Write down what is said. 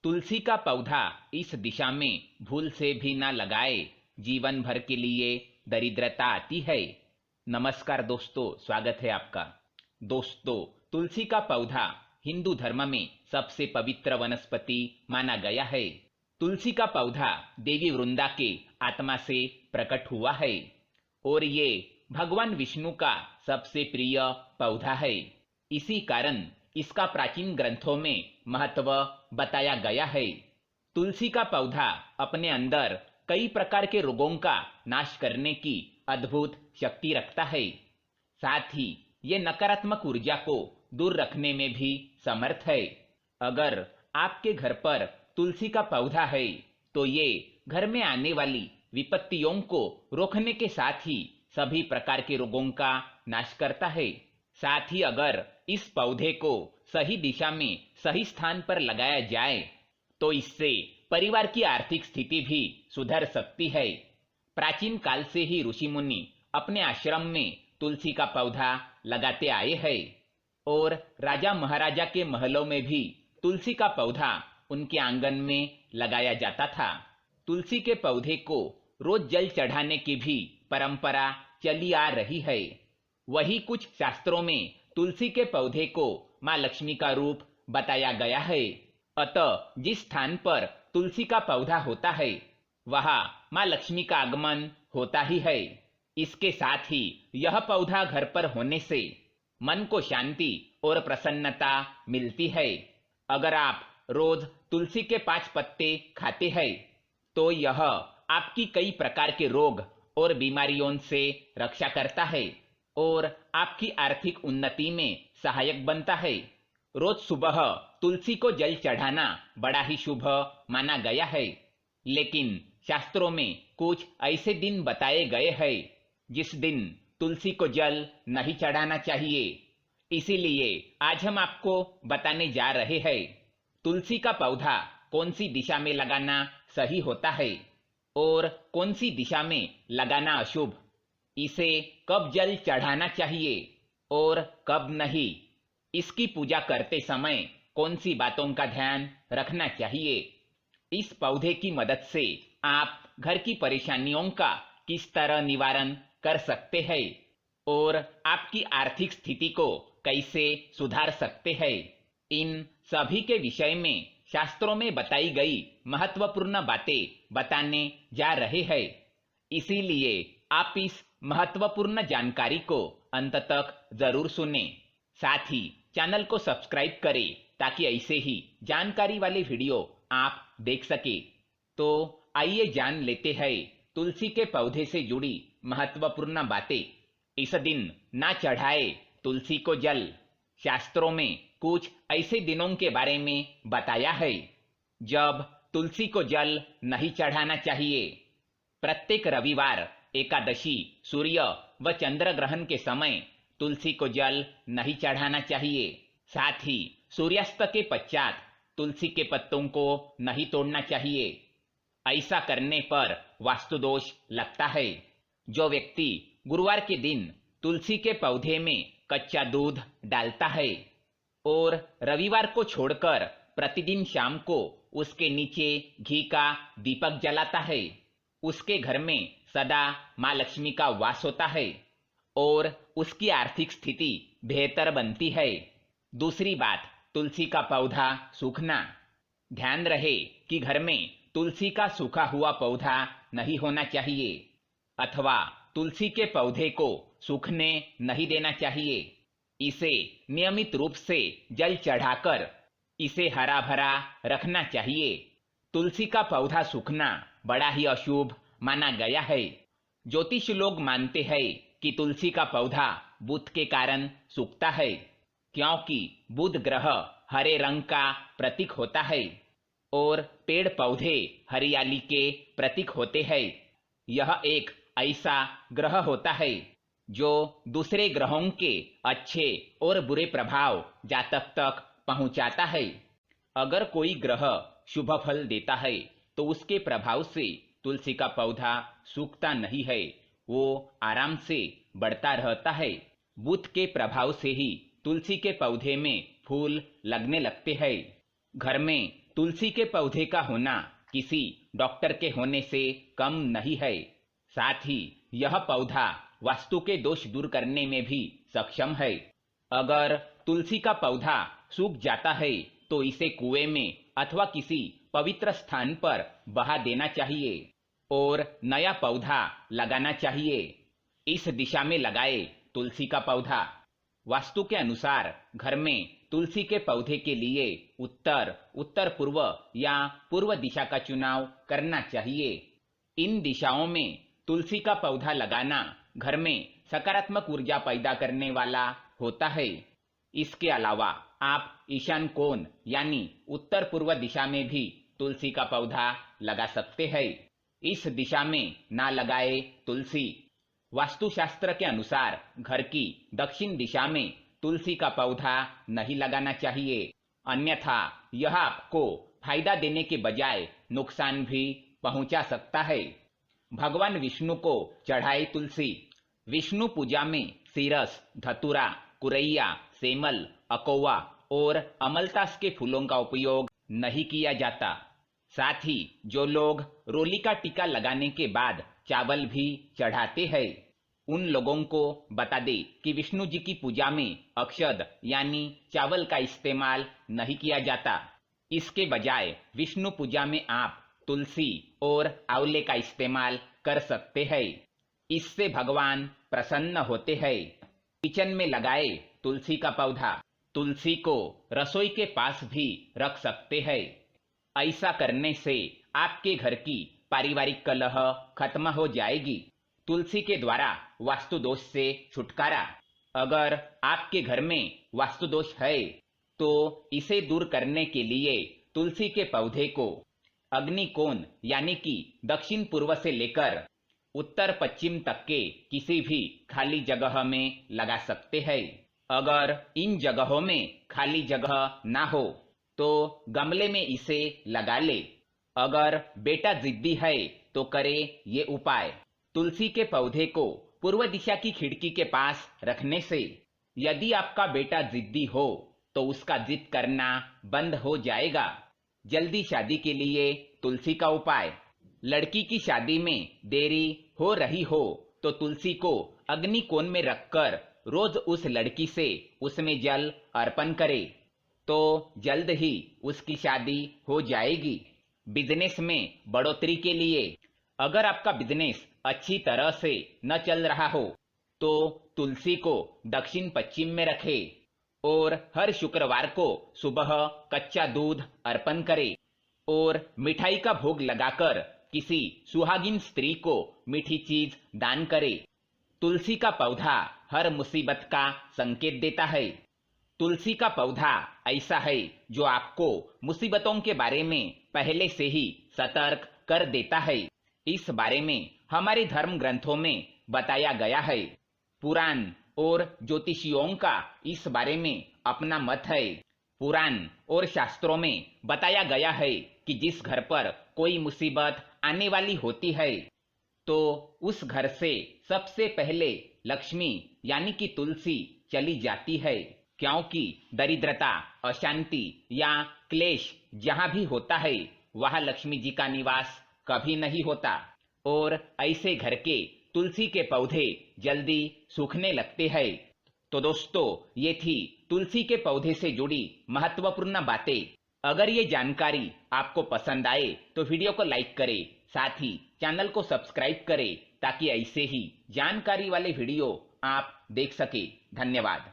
तुलसी का पौधा इस दिशा में भूल से भी ना लगाए, जीवन भर के लिए दरिद्रता आती है। नमस्कार दोस्तों, स्वागत है आपका। दोस्तों, तुलसी का पौधा हिंदू धर्म में सबसे पवित्र वनस्पति माना गया है। तुलसी का पौधा देवी वृंदा के आत्मा से प्रकट हुआ है और ये भगवान विष्णु का सबसे प्रिय पौधा है। इसी कारण इसका प्राचीन ग्रंथों में महत्व बताया गया है। तुलसी का पौधा अपने अंदर कई प्रकार के रोगों का नाश करने की अद्भुत शक्ति रखता है। साथ ही ये नकारात्मक ऊर्जा को दूर रखने में भी समर्थ है। अगर आपके घर पर तुलसी का पौधा है तो ये घर में आने वाली विपत्तियों को रोकने के साथ ही सभी प्रकार के रोगों का नाश करता है। साथ ही अगर इस पौधे को सही दिशा में सही स्थान पर लगाया जाए तो इससे परिवार की आर्थिक स्थिति भी सुधर सकती है। प्राचीन काल से ही ऋषि मुनि अपने आश्रम में तुलसी का पौधा लगाते आए हैं और राजा महाराजा के महलों में भी तुलसी का पौधा उनके आंगन में लगाया जाता था। तुलसी के पौधे को रोज जल चढ़ाने की भी परंपरा चली आ रही है। वही कुछ शास्त्रों में तुलसी के पौधे को माँ लक्ष्मी का रूप बताया गया है। अतः जिस स्थान पर तुलसी का पौधा होता है वहां माँ लक्ष्मी का आगमन होता ही है। इसके साथ ही यह पौधा घर पर होने से मन को शांति और प्रसन्नता मिलती है। अगर आप रोज तुलसी के 5 पत्ते खाते हैं तो यह आपकी कई प्रकार के रोग और बीमारियों से रक्षा करता है और आपकी आर्थिक उन्नति में सहायक बनता है। रोज सुबह तुलसी को जल चढ़ाना बड़ा ही शुभ माना गया है, लेकिन शास्त्रों में कुछ ऐसे दिन बताए गए हैं जिस दिन तुलसी को जल नहीं चढ़ाना चाहिए। इसीलिए आज हम आपको बताने जा रहे हैं तुलसी का पौधा कौन सी दिशा में लगाना सही होता है और कौन सी दिशा में लगाना अशुभ, इसे कब जल चढ़ाना चाहिए और कब नहीं, इसकी पूजा करते समय कौन सी बातों का ध्यान रखना चाहिए। इस पौधे की मदद से आप घर की परेशानियों का किस तरह निवारण कर सकते हैं और आपकी आर्थिक स्थिति को कैसे सुधार सकते हैं, इन सभी के विषय में शास्त्रों में बताई गई महत्वपूर्ण बातें बताने जा रहे हैं। इसीलिए आप इस महत्वपूर्ण जानकारी को अंत तक जरूर सुने। साथ ही चैनल को सब्सक्राइब करें ताकि ऐसे ही जानकारी वाले वीडियो आप देख सके। तो आइए जान लेते हैं तुलसी के पौधे से जुड़ी महत्वपूर्ण बातें। इस दिन ना चढ़ाए तुलसी को जल। शास्त्रों में कुछ ऐसे दिनों के बारे में बताया है जब तुलसी को जल नहीं चढ़ाना चाहिए। प्रत्येक रविवार, एकादशी, सूर्य व चंद्र ग्रहण के समय तुलसी को जल नहीं चढ़ाना चाहिए। साथ ही सूर्यास्त के पश्चात तुलसी के पत्तों को नहीं तोड़ना चाहिए। ऐसा करने पर वास्तु दोष लगता है। जो व्यक्ति गुरुवार के दिन तुलसी के पौधे में कच्चा दूध डालता है और रविवार को छोड़कर प्रतिदिन शाम को उसके नीचे घी का दीपक जलाता है, उसके घर में सदा माँ लक्ष्मी का वास होता है और उसकी आर्थिक स्थिति बेहतर बनती है। दूसरी बात, तुलसी का पौधा सूखना। ध्यान रहे कि घर में तुलसी का सूखा हुआ पौधा नहीं होना चाहिए अथवा तुलसी के पौधे को सूखने नहीं देना चाहिए। इसे नियमित रूप से जल चढ़ाकर इसे हरा भरा रखना चाहिए। तुलसी का पौधा सूखना बड़ा ही अशुभ माना गया है। ज्योतिष लोग मानते हैं कि तुलसी का पौधा बुध के कारण सूखता है, क्योंकि बुध ग्रह हरे रंग का प्रतीक होता है और पेड़ पौधे हरियाली के प्रतीक होते हैं। यह एक ऐसा ग्रह होता है जो दूसरे ग्रहों के अच्छे और बुरे प्रभाव जातक तक पहुंचाता है। अगर कोई ग्रह शुभ फल देता है तो उसके प्रभाव से तुलसी का पौधा सूखता नहीं है, वो आराम से बढ़ता रहता है। बुध के प्रभाव से ही तुलसी के पौधे में फूल लगने लगते हैं। घर में तुलसी के पौधे का होना किसी डॉक्टर के होने से कम नहीं है। साथ ही यह पौधा वास्तु के दोष दूर करने में भी सक्षम है। अगर तुलसी का पौधा सूख जाता है तो इसे कुएं में अथवा किसी पवित्र स्थान पर बहा देना चाहिए और नया पौधा लगाना चाहिए। इस दिशा में लगाए तुलसी का पौधा। वास्तु के अनुसार घर में तुलसी के पौधे के लिए उत्तर, उत्तर पूर्व या पूर्व दिशा का चुनाव करना चाहिए। इन दिशाओं में तुलसी का पौधा लगाना घर में सकारात्मक ऊर्जा पैदा करने वाला होता है। इसके अलावा आप ईशान कोण यानी उत्तर पूर्व दिशा में भी तुलसी का पौधा लगा सकते हैं। इस दिशा में ना लगाए तुलसी। वास्तुशास्त्र के अनुसार घर की दक्षिण दिशा में तुलसी का पौधा नहीं लगाना चाहिए, अन्यथा यह आपको फायदा देने के बजाय नुकसान भी पहुंचा सकता है। भगवान विष्णु को चढ़ाए तुलसी। विष्णु पूजा में सीरस, धतूरा, कुरैया, सेमल, अकोवा और अमलतास के फूलों का उपयोग नहीं किया जाता। साथ ही जो लोग रोली का टीका लगाने के बाद चावल भी चढ़ाते हैं, उन लोगों को बता दे कि विष्णु जी की पूजा में अक्षत यानी चावल का इस्तेमाल नहीं किया जाता। इसके बजाय विष्णु पूजा में आप तुलसी और आंवले का इस्तेमाल कर सकते हैं। इससे भगवान प्रसन्न होते हैं। किचन में लगाए तुलसी का पौधा। तुलसी को रसोई के पास भी रख सकते हैं। ऐसा करने से आपके घर की पारिवारिक कलह खत्म हो जाएगी। तुलसी के द्वारा वास्तु दोष से छुटकारा। अगर आपके घर में वास्तु दोष है तो इसे दूर करने के लिए तुलसी के पौधे को अग्नि कोण यानी कि दक्षिण पूर्व से लेकर उत्तर पश्चिम तक के किसी भी खाली जगह में लगा सकते हैं। अगर इन जगहों में खाली जगह ना हो तो गमले में इसे लगा ले। अगर बेटा जिद्दी है तो करे ये उपाय। तुलसी के पौधे को पूर्व दिशा की खिड़की के पास रखने से यदि आपका बेटा जिद्दी हो तो उसका जिद करना बंद हो जाएगा। जल्दी शादी के लिए तुलसी का उपाय। लड़की की शादी में देरी हो रही हो तो तुलसी को अग्नि कोण में रखकर रोज उस लड़की से उसमें जल अर्पण करे तो जल्द ही उसकी शादी हो जाएगी। बिजनेस में बढ़ोतरी के लिए अगर आपका बिजनेस अच्छी तरह से न चल रहा हो तो तुलसी को दक्षिण पश्चिम में रखें और हर शुक्रवार को सुबह कच्चा दूध अर्पण करें और मिठाई का भोग लगाकर किसी सुहागिन स्त्री को मीठी चीज दान करे। तुलसी का पौधा हर मुसीबत का संकेत देता है। तुलसी का पौधा ऐसा है जो आपको मुसीबतों के बारे में पहले से ही सतर्क कर देता है। इस बारे में हमारे धर्म ग्रंथों में बताया गया है। पुराण और ज्योतिषियों का इस बारे में अपना मत है। पुराण और शास्त्रों में बताया गया है कि जिस घर पर कोई मुसीबत आने वाली होती है तो उस घर से सबसे पहले लक्ष्मी यानी कि तुलसी चली जाती है, क्योंकि दरिद्रता, अशांति या क्लेश जहाँ भी होता है वहाँ लक्ष्मी जी का निवास कभी नहीं होता और ऐसे घर के तुलसी के पौधे जल्दी सूखने लगते हैं। तो दोस्तों, ये थी तुलसी के पौधे से जुड़ी महत्वपूर्ण बातें। अगर ये जानकारी आपको पसंद आए तो वीडियो को लाइक करें, साथ ही चैनल को सब्सक्राइब करें ताकि ऐसे ही जानकारी वाले वीडियो आप देख सके। धन्यवाद।